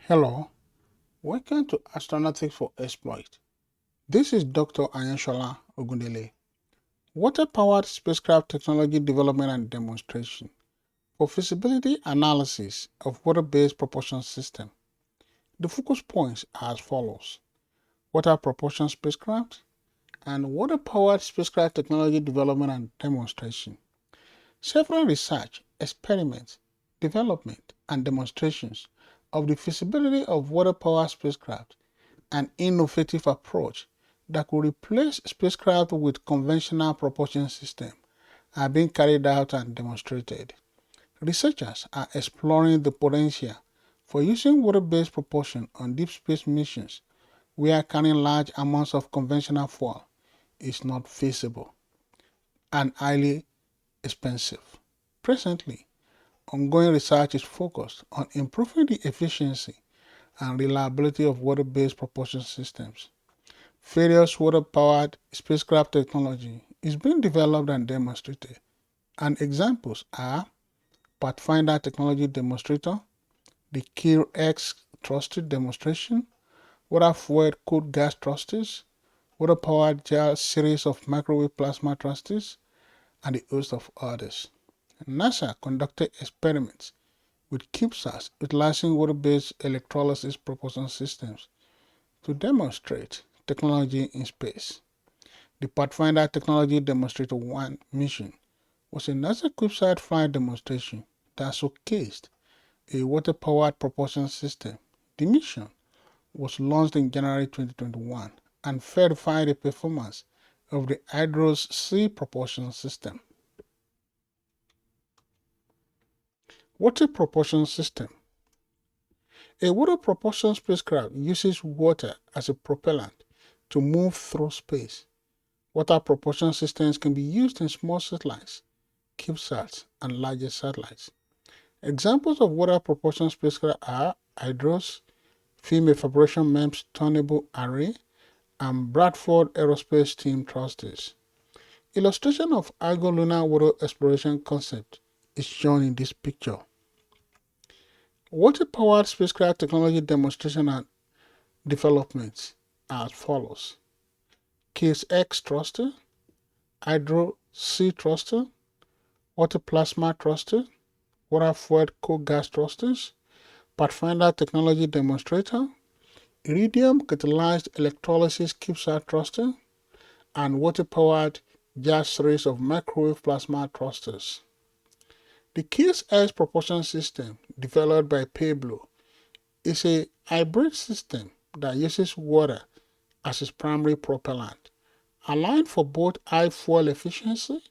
Hello, welcome to Astronautics for Exploit. This is Dr. Ayanshola Ogundele, water-powered spacecraft technology development and demonstration for feasibility analysis of water-based propulsion system. The focus points are as follows: water propulsion spacecraft and water-powered spacecraft technology development and demonstration. Several research, experiments, development, and demonstrations of the feasibility of water-powered spacecraft, an innovative approach that could replace spacecraft with conventional propulsion systems, are being carried out and demonstrated. Researchers are exploring the potential for using water-based propulsion on deep space missions where carrying large amounts of conventional fuel is not feasible and highly expensive. Presently, ongoing research is focused on improving the efficiency and reliability of water-based propulsion systems. Various water-powered spacecraft technology is being developed and demonstrated, and examples are Pathfinder Technology Demonstrator, the KIR-X thruster demonstration, water-fueled cooled gas thrusters, water-powered gel series of microwave plasma thrusters, and a host of others. NASA conducted experiments with CubeSats utilizing water-based electrolysis propulsion systems to demonstrate technology in space. The Pathfinder Technology Demonstrator 1 mission was a NASA CubeSat flight demonstration that showcased a water-powered propulsion system. The mission was launched in January 2021 and verified the performance of the Hydros Sea propulsion system. Water propulsion system. A water propulsion spacecraft uses water as a propellant to move through space. Water propulsion systems can be used in small satellites, CubeSats, and larger satellites. Examples of water propulsion spacecraft are Hydros, Female Vibration MEMS Tunable Array, and Bradford Aerospace Team Thrusters. Illustration of Argo lunar water exploration concept is shown in this picture. Water-powered spacecraft technology demonstration and developments are as follows: KIR-X thruster, Hydro Sea thruster, water plasma thruster, water-fueled cold gas thrusters, Pathfinder Technology Demonstrator, iridium catalyzed electrolysis CubeSat thruster, and water-powered gas series of microwave plasma thrusters. The KIR-X propulsion system, developed by Pablo, is a hybrid system that uses water as its primary propellant, aligned for both high fuel efficiency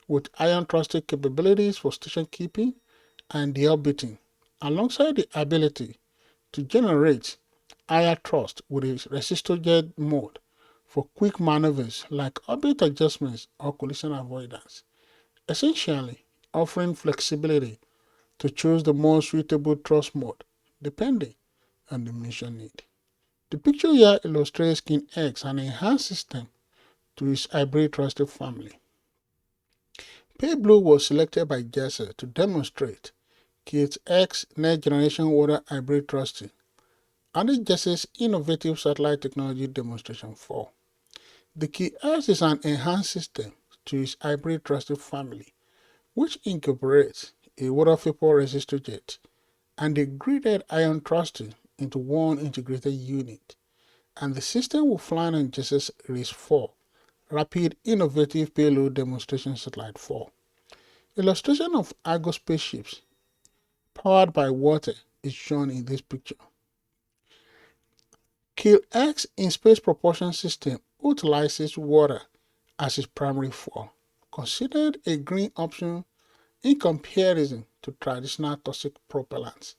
with ion thruster capabilities for station keeping and deorbiting, alongside the ability to generate higher thrust with a resistojet mode for quick maneuvers like orbit adjustments or collision avoidance, essentially offering flexibility to choose the most suitable thrust mode depending on the mission need. The picture here illustrates KIR-X, an enhanced system to its hybrid thruster family. Pablo was selected by JAXA to demonstrate KIR-X next generation water hybrid thruster under JAXA's innovative satellite technology demonstration 4. The KIR-X is an enhanced system to its hybrid thruster family, which incorporates a water vapor resistor jet and a gridded ion thruster into one integrated unit, and the system will fly on JAXA's RIS-4 Rapid Innovative Payload Demonstration Satellite 4. Illustration of Argo spaceships powered by water is shown in this picture. KIR-X in space propulsion system utilizes water as its primary fuel, considered a green option in comparison to traditional toxic propellants.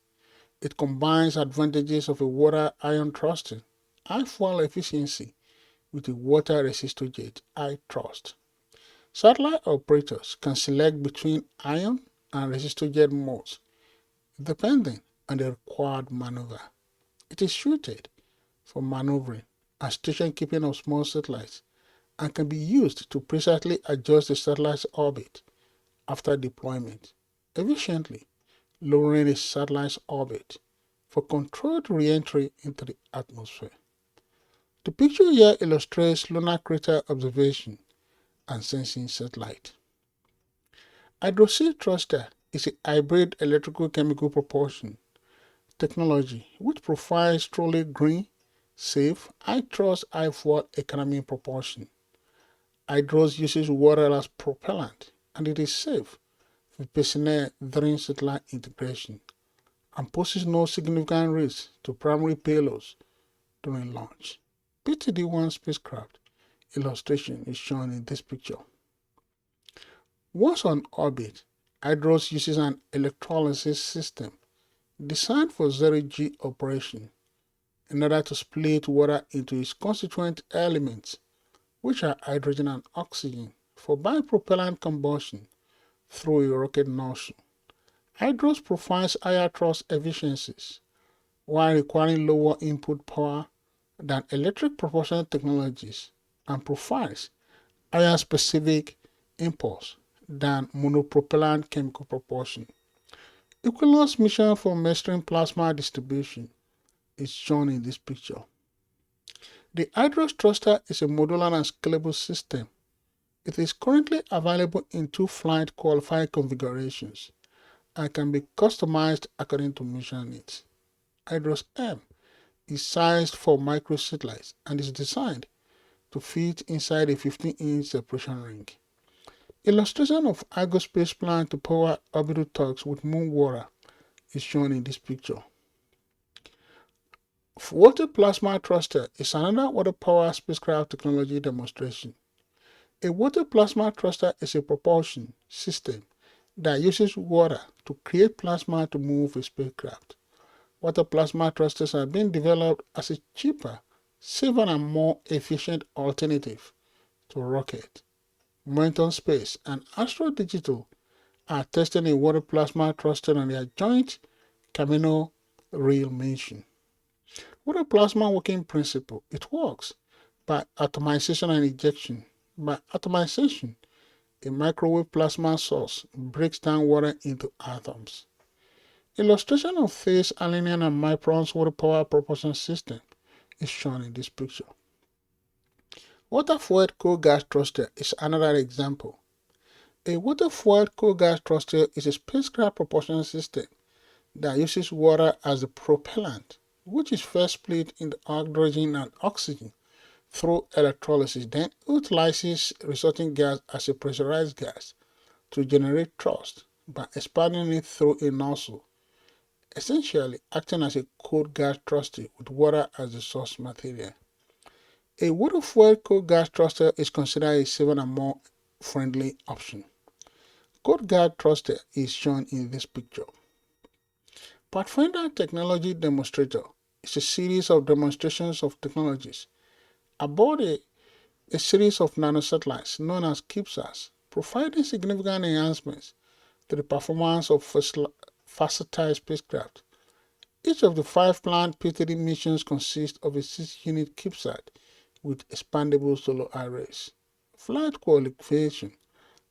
It combines advantages of a water ion thruster, high fuel efficiency, with a water resistor jet, high thrust. Satellite operators can select between ion and resistor jet modes depending on the required maneuver. It is suited for maneuvering and station keeping of small satellites and can be used to precisely adjust the satellite's orbit after deployment, efficiently lowering a satellite's orbit for controlled re-entry into the atmosphere. The picture here illustrates lunar crater observation and sensing satellite. Hydroseed thruster is a hybrid electrical chemical propulsion technology which provides truly green, safe, high-thrust, high-fuel economy propulsion. Hydros uses water as propellant and it is safe for personnel during satellite integration and poses no significant risk to primary payloads during launch. PTD-1 spacecraft illustration is shown in this picture. Once on orbit, Hydros uses an electrolysis system designed for zero-G operation in order to split water into its constituent elements, which are hydrogen and oxygen, for bipropellant combustion through a rocket nozzle. Hydros provides higher thrust efficiencies while requiring lower input power than electric propulsion technologies and provides higher specific impulse than monopropellant chemical propulsion. Equivalence mission for measuring plasma distribution is shown in this picture. The Hydros thruster is a modular and scalable system. It is currently available in 2 flight qualified configurations and can be customized according to mission needs. Hydros M is sized for microsatellites and is designed to fit inside a 15-inch separation ring. Illustration of Hydros space plan to power orbital tugs with moon water is shown in this picture. Water plasma thruster is another water power spacecraft technology demonstration. A water plasma thruster is a propulsion system that uses water to create plasma to move a spacecraft. Water plasma thrusters are being developed as a cheaper, safer, and more efficient alternative to rocket. Momentum Space and Astro Digital are testing a water plasma thruster on their joint Camino Real mission. Water plasma working principle. It works by atomization and ejection. By atomization, a microwave plasma source breaks down water into atoms. Illustration of phase Alenian and Mipron's water power propulsion system is shown in this picture. Water-fueled coal gas thruster is another example. A water-fueled coal gas thruster is a spacecraft propulsion system that uses water as the propellant, which is first split into hydrogen and oxygen through electrolysis, then utilizes resulting gas as a pressurized gas to generate thrust by expanding it through a nozzle, essentially acting as a cold gas thruster with water as the source material. A water-fueled cold gas thruster is considered a safer and more friendly option. Cold gas thruster is shown in this picture. Pathfinder Technology Demonstrator is a series of demonstrations of technologies aboard a series of nanosatellites known as KIR-X, providing significant enhancements to the performance of versatile spacecraft. Each of the 5 planned PTD missions consists of a 6-unit CubeSat with expandable solar arrays. Flight qualification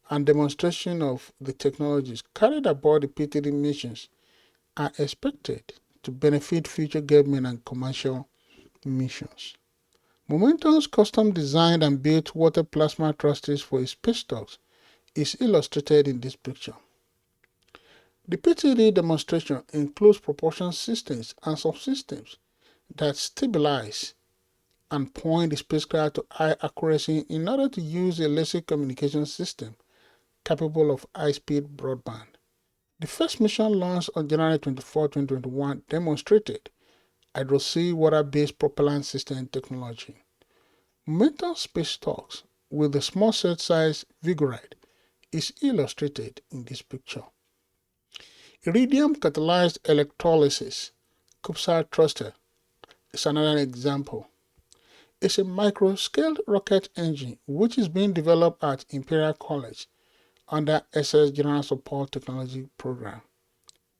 and demonstration of the technologies carried aboard the PTD missions are expected to benefit future government and commercial missions. Momentum's custom designed and built water plasma thrusters for its space dogs is illustrated in this picture. The PTD demonstration includes propulsion systems and subsystems that stabilize and point the spacecraft to high accuracy in order to use a laser communication system capable of high-speed broadband. The first mission launched on January 24, 2021 demonstrated hydroseed water-based propellant system technology. Momentum space talks with the small set size Vigoride is illustrated in this picture. Iridium catalyzed electrolysis CubeSat thruster is another example. It's a micro-scale rocket engine which is being developed at Imperial College under SS General Support Technology Program.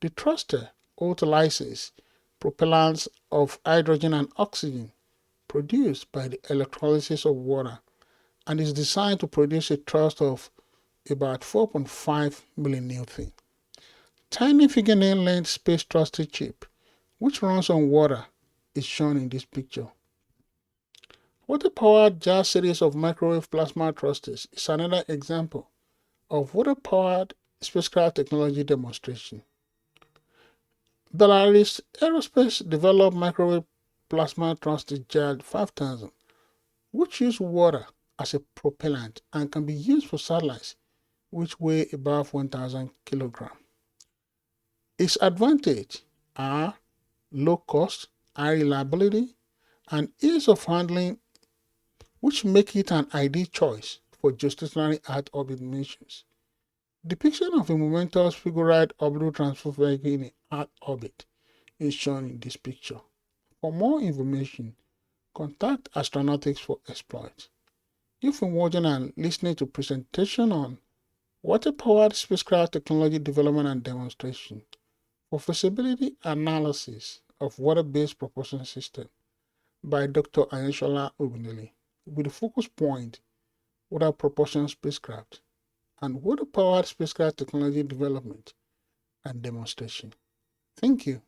The thruster utilizes propellants of hydrogen and oxygen produced by the electrolysis of water and is designed to produce a thrust of about 4.5 millinewton. Tiny fingernail length space thruster chip which runs on water, is shown in this picture. Water-powered jar series of microwave plasma thrusters is another example of water-powered spacecraft technology demonstration. Belarus Aerospace developed microwave plasma thruster jar 5000, which use water as a propellant and can be used for satellites which weigh above 1,000 kilograms. Its advantages are low cost, high reliability, and ease of handling, which make it an ideal choice for geostationary Earth orbit missions. Depiction of a momentous figure-right orbital transfer vehicle in Earth orbit is shown in this picture. For more information, contact Astronautics for Exploits. You've been watching and listening to presentation on water-powered spacecraft technology development and demonstration for feasibility analysis of water-based propulsion system by Dr. Ayeshola Ogunele, with the focus point water propulsion spacecraft and water-powered spacecraft technology development and demonstration. Thank you.